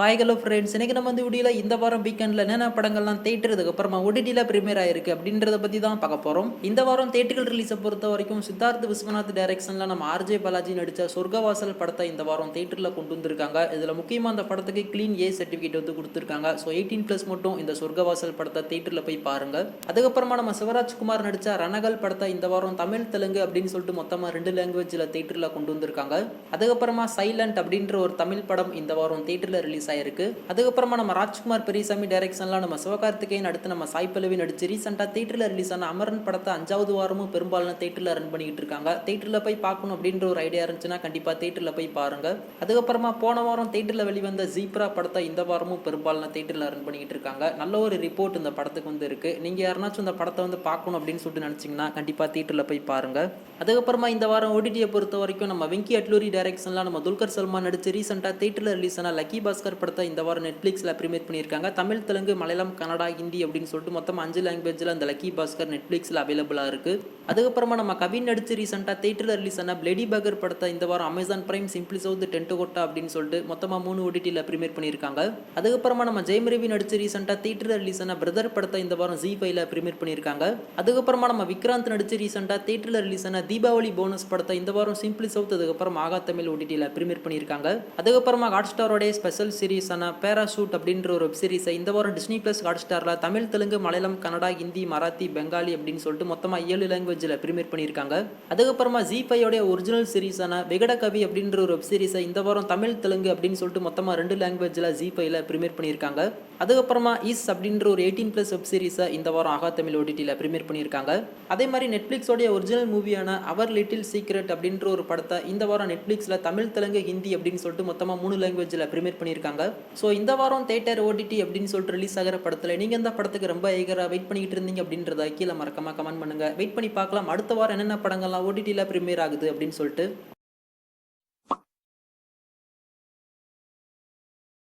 Hi hello friends, இன்னைக்கு நம்ம வந்து வீடியோவில் இந்த வாரம் வீக்கெண்டில் என்னென்ன படங்கள்லாம் தேட்டருக்கு அப்புறமா ஓடிடியில் ப்ரீமியர் ஆயிருக்கு அப்படின்றத பற்றி தான் பார்க்க போகிறோம். இந்த வாரம் தேட்டர்கள் ரிலீஸை பொறுத்த வரைக்கும் சித்தார்த் விஸ்வநாத் டைரக்ஷனில் நம்ம ஆர்ஜே பாலாஜி நடித்த சொர்க்கவாசல் படத்தை இந்த வாரம் தேட்டரில் கொண்டு வந்திருக்காங்க. இதில் முக்கியமாக அந்த படத்துக்கு க்ளீன் ஏ சர்டிஃபிகேட் வந்து கொடுத்துருக்காங்க. ஸோ 18+ மட்டும் இந்த சொர்க்கவாசல் படத்தை தேட்டரில் போய் பாருங்கள். அதுக்கப்புறமா நம்ம சிவராஜ்குமார் நடித்த ரணகல் படத்தை இந்த வாரம் தமிழ் தெலுங்கு அப்படின்னு சொல்லிட்டு மொத்தமாக 2 லாங்குவேஜில் தேட்டரில் கொண்டு வந்திருக்காங்க. அதுக்கப்புறமா சைலண்ட் அப்படின்ற ஒரு தமிழ் படம் இந்த வாரம் தேட்டரில் ரிலீஸ் ஆயிருக்கு. அதுக்கப்புறமா நம்ம ராஜ்குமார் பெரியசாமி டைரக்ஷன்ல நம்ம சிவகார்த்திகேயன் அடுத்து நம்ம சாய் பல்லவி நடிச்சு ரீசெண்டா தேட்டர்ல ரிலீஸ் ஆன அமரன் படத்தை 5வது வாரமும் பெரும்பாலான தேட்டர்ல ரன் பண்ணிட்டு இருக்காங்க. தேட்டர்ல போய் பார்க்கணும் அப்படின்ற ஒரு ஐடியா இருந்துச்சுன்னா கண்டிப்பா தேட்டர்ல போய் பாருங்க. அதுக்கப்புறமா போன வாரம் தேட்டர்ல வெளிவந்த ஜீப்ரா படத்தை இந்த வாரமும் பெரும்பாலான தேட்டர்ல ரன் பண்ணிட்டு இருக்காங்க. நல்ல ஒரு ரிப்போர்ட் இந்த படத்துக்கு வந்து இருக்கு. நீங்க யாருனாச்சும் இந்த படத்தை வந்து பார்க்கணும் அப்படின்னு சொல்லிட்டு நினைச்சீங்கன்னா கண்டிப்பா தேட்டர்ல போய் பாருங்க. அதுக்கப்புறமா இந்த வாரம் ஓடிடியை பொறுத்த வரைக்கும் நம்ம வெங்கி அட்லூரி டைரக்ஷன்ல நம்ம துல்கர் சல்மான் நடிச்சு ரீசெண்டா தேட்டர்ல ரிலீஸ் ஆன லக்கி பாஸ்கர் படத்தை இந்த வாரம் நெட்ஃபிளிக்ஸ்ல ப்ரீமியர் பண்ணியிருக்காங்க. தமிழ், தெலுங்கு, மலையாளம், கன்னடா, ஹிந்தி அப்படின்னு சொல்லிட்டு மொத்தம் 5 லாங்குவேஜில் அந்த லக்கி பாஸ்கர் நெட்ஃபிளிக்ஸ்ல அவைலபிளா இருக்கு. அதுக்கப்புறமா நம்ம கவின் நடிச்சு ரீசெண்டா தேட்டர்ல ரிலீஸ் ஆன பிளேடி பர்கர் படத்தை இந்த வாரம் Amazon Prime, Simply South, Tentkotta அப்படின்னு சொல்லிட்டு மொத்தமா 3 ஓடிடியில் ப்ரீமியர் பண்ணியிருக்காங்க. அதுக்கப்புறமா நம்ம ஜெயம் ரவி நடிச்சு ரீசெண்டா தேட்டர்ல ரிலீஸ் ஆன பிரதர் படத்தை இந்த வாரம் ஜி5ல ப்ரீமியர் பண்ணியிருக்காங்க. அதுக்கப்புறமா நம்ம விக்ராந்த் நடிச்சு ரீசெண்டா தேட்டர்ல ரிலீஸ் ஆன தீபாவளி போனஸ் படத்தை இந்த வாரம் சிம்பிளி சவுத் அதுக்கப்புறம் ஆகா தமிழ் ஓடிடியில் ப்ரீமியர் பண்ணியிருக்காங்க. அதுக்கப்புறமா ஹாட்ஸ்டாரோட ஸ்பெஷல் சீரிஸான பேராசூட் அப்படின்ற ஒரு வெப் சீரிஸை இந்த வாரம் டிஸ்னி பிளஸ் ஹாட்ஸ்டார்ல தமிழ், தெலுங்கு, மலையாளம், கன்னடா, ஹிந்தி, மராத்தி, பெங்காலி அப்படின்னு சொல்லிட்டு மொத்தமா 7 லாங்குவேஜில் ப்ரீமியர் பண்ணியிருக்காங்க. அதுக்கப்புறமா ஜி5 ஒரிஜினல் சீரிஸான விகட கவி அப்படின்ற ஒரு வெப் சீரிஸை இந்த வாரம் தமிழ், தெலுங்கு அப்படின்னு சொல்லிட்டு மொத்தமா 2 லாங்குவேஜில் ஜி5ல ப்ரீமியர் பண்ணியிருக்காங்க. அதுக்கப்புறமா இஸ் அப்படின்ற ஒரு 18+ வெப் சீரிஸை இந்த வாரம் ஆகா தமிழ் ஓடிடியில் ப்ரீமியர் பண்ணியிருக்காங்க. அதே மாதிரி நெட்ஃபிளிக்ஸோடைய ஒரிஜினல் மூவியான அவர் லிட்டில் சீக்ரெட் அப்படின்ற ஒரு படத்தை இந்த வாரம் நெட்ஃபிளிக்ஸ்ல தமிழ், தெலுங்கு, ஹிந்தி அப்படின்னு சொல்லிட்டு மொத்தமா 3 லாங்குவேஜில் ப்ரீமியர் பண்ணியிருக்காங்க. ஸோ இந்த வாரம் தேட்டர் ஓடிடி அப்படின்னு சொல்லிட்டு ரிலீஸ் ஆகிற படத்தில் நீங்கள் இந்த படத்துக்கு ரொம்ப ஈகராக வெயிட் பண்ணிட்டு இருந்தீங்க அப்படின்றத கீழே மறக்காம கமெண்ட் பண்ணுங்க. வெயிட் பண்ணி பார்க்கலாம் அடுத்த வாரம் என்னென்ன படங்கள்லாம் ஓடிடியில் ப்ரீமியர் ஆகுது அப்படின்னு சொல்லிட்டு.